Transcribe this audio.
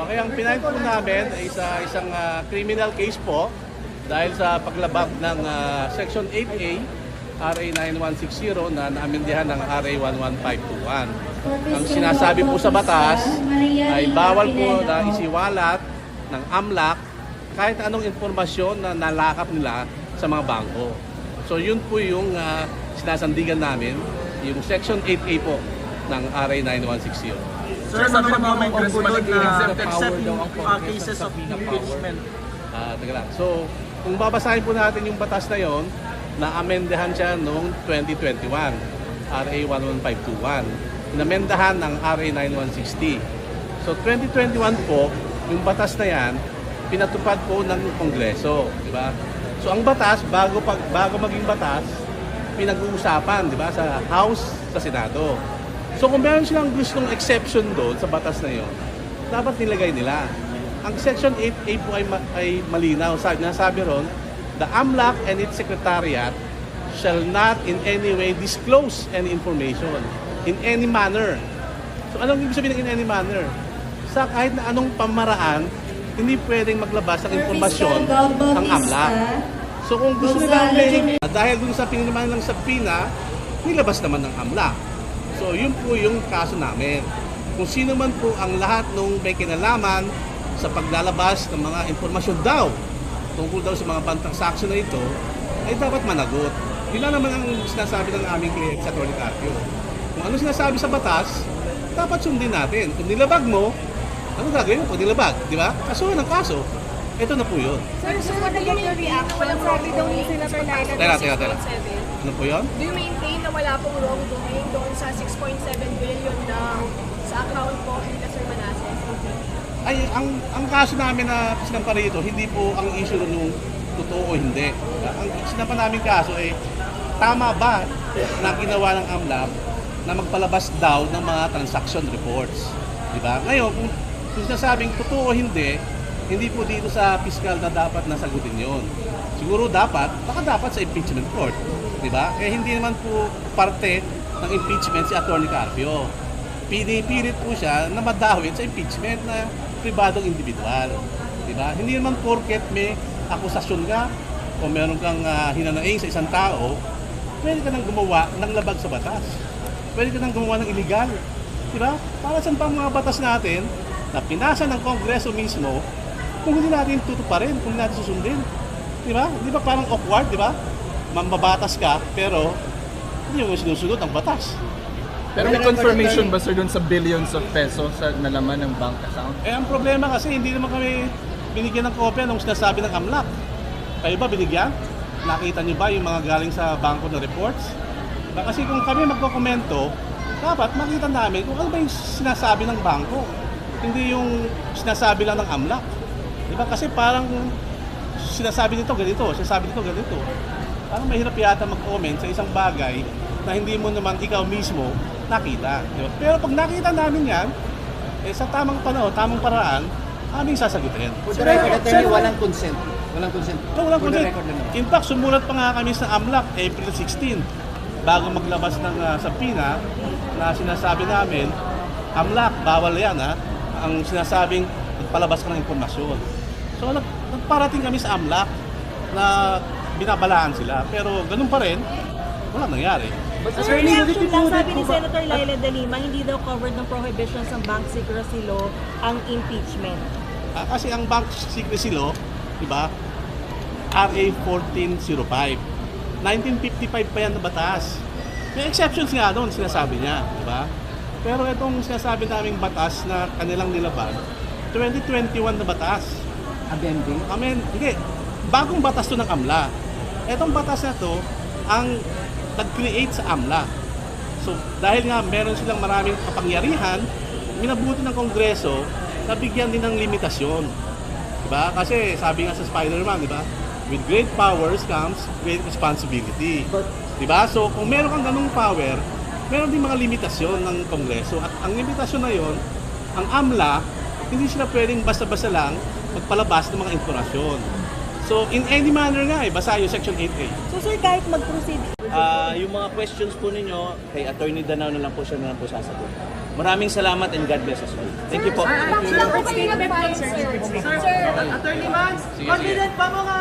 Okay, ang pinahin po namin ay isang criminal case po dahil sa paglabag ng Section 8A, RA 9160 na naamindihan ng RA 11521. Ang sinasabi po sa batas ay bawal po na isiwalat ng AMLAC kahit anong informasyon na nalakap nila sa mga bangko. So yun po yung sinasandigan namin, yung Section 8A po ng RA 9160. Sir, sabi ng mga congressman na except cases of impeachment. Teka lang. So, kung babasahin po natin yung batas na yon, na-amendahan siya noong 2021, RA 11521. Inamendahan ng RA 9160. So, 2021 po, yung batas na yan, pinatupad po ng Kongreso, di ba? So, ang batas, bago maging batas, pinag-uusapan, di ba, sa House, sa Senado. So kung meron silang gustong exception doon sa batas na yon, dapat nilagay nila. Ang Section 8A po ay malinaw. Nasabi ron, the AMLAC and its secretariat shall not in any way disclose any information in any manner. So anong ibig sabihin ng in any manner? Sa kahit na anong pamaraan, hindi pwedeng maglabas ng impormasyon ang AMLAC. So kung gusto nila dahil dun sa piniliman ng subpoena, nilabas naman ng AMLAC. So yun po yung kaso namin. Kung sino man po ang lahat nung may kinalaman sa paglalabas ng mga informasyon daw tungkol daw sa mga pantransaksyon na ito, ay dapat managot. Yun lang naman ang sinasabi ng aming kliyente sa Atty. Carpio. Kung ano sinasabi sa batas, dapat sundin natin. Kung nilabag mo, ano gagawin mo kung nilabag? Di ba? Kasuhan ng kaso. Ito na po yun. Sir, what about your reaction? Walang sabi daw ni Senator Laila Teka. Ano po yun? Do you maintain na wala pong wrongdoing doon sa 6.7 billion na sa account po ni Sir Manasseh? Ay, ang kaso namin na sinampa rito, hindi po ang issue nung totoo o hindi. Ang sinampa namin kaso ay tama ba na ginawa ng AMLAC na magpalabas daw ng mga transaction reports. Diba? Ngayon, kung sinasabing totoo o hindi po dito sa fiscal na dapat nasagutin yon. Siguro baka dapat sa impeachment court. Diba? Eh hindi naman po parte ng impeachment si Atty. Carpio. Pinipilit po siya na madawit sa impeachment na pribadong individual. Diba? Hindi naman porket may akusasyon ka o meron kang hinanaing sa isang tao, pwede ka nang gumawa ng labag sa batas. Pwede ka nang gumawa ng illegal. Diba? Para saan pa mga batas natin na pinasa ng Kongreso mismo kung hindi natin tutuparin, kung hindi natin susundin. Diba? Di ba parang awkward, di ba? Mambabatas ka, pero hindi mo sinusunod ang batas. Pero may confirmation ba, sir, dun sa billions of pesos sa nalaman ng bank account? Eh, ang problema kasi hindi naman kami binigyan ng kopya nung sinasabi ng AMLAC. Kayo ba binigyan? Nakita niyo ba yung mga galing sa bangko na reports? Kasi kung kami magkokomento, dapat makita namin kung ano ba yung sinasabi ng bangko. Hindi yung sinasabi lang ng AMLAC. Diba? Kasi parang sinasabi nito ganito, sinasabi nito ganito. Parang mahirap yata mag-comment sa isang bagay na hindi mo naman ikaw mismo nakita. Diba? Pero pag nakita namin yan, sa tamang panahon, tamang paraan, aming sasagutin. For the record, walang consent. Walang consent. Walang consent. In fact, sumulat pa nga kami sa AMLAC April 16 bago maglabas ng subpoena na sinasabi namin, AMLAC, bawal yan ang sinasabing palabas ka ng informasyon. So nagparating kami sa AMLAC na binabalaan sila. Pero ganun pa rin, walang nangyari. Sir, reaction lang sabi ni Senator Laila De Lima, hindi daw covered ng prohibition sa bank secrecy law ang impeachment. Kasi ang bank secrecy law, di ba, RA 1405. 1955 pa yan na batas. May exceptions nga doon, sinasabi niya, di ba? Pero itong sinasabi naming batas na kanilang nilabag, 2021 na batas. Amending? Hindi. Bagong batas to ng AMLA. Itong batas na to, ang nag-create sa AMLA. So, dahil nga meron silang maraming kapangyarihan, minabuti ng Kongreso na bigyan din ng limitasyon. Diba? Kasi sabi nga sa Spider-Man, diba? With great powers comes great responsibility. Diba? So, kung meron kang ganung power, meron din mga limitasyon ng Kongreso. At ang limitasyon na yon, ang AMLA, hindi sila pwedeng basta-basta lang magpalabas ng mga informasyon. So, in any manner nga basa yung Section 8A. So sir, kahit mag-proceed, Yung mga questions po ninyo, kay Attorney Danao na lang po siya sasagot. Maraming salamat and God bless us all. Thank you po. Bakit lang po kayo nag-file, sir? Attorney Mans, Sige, confident ba mga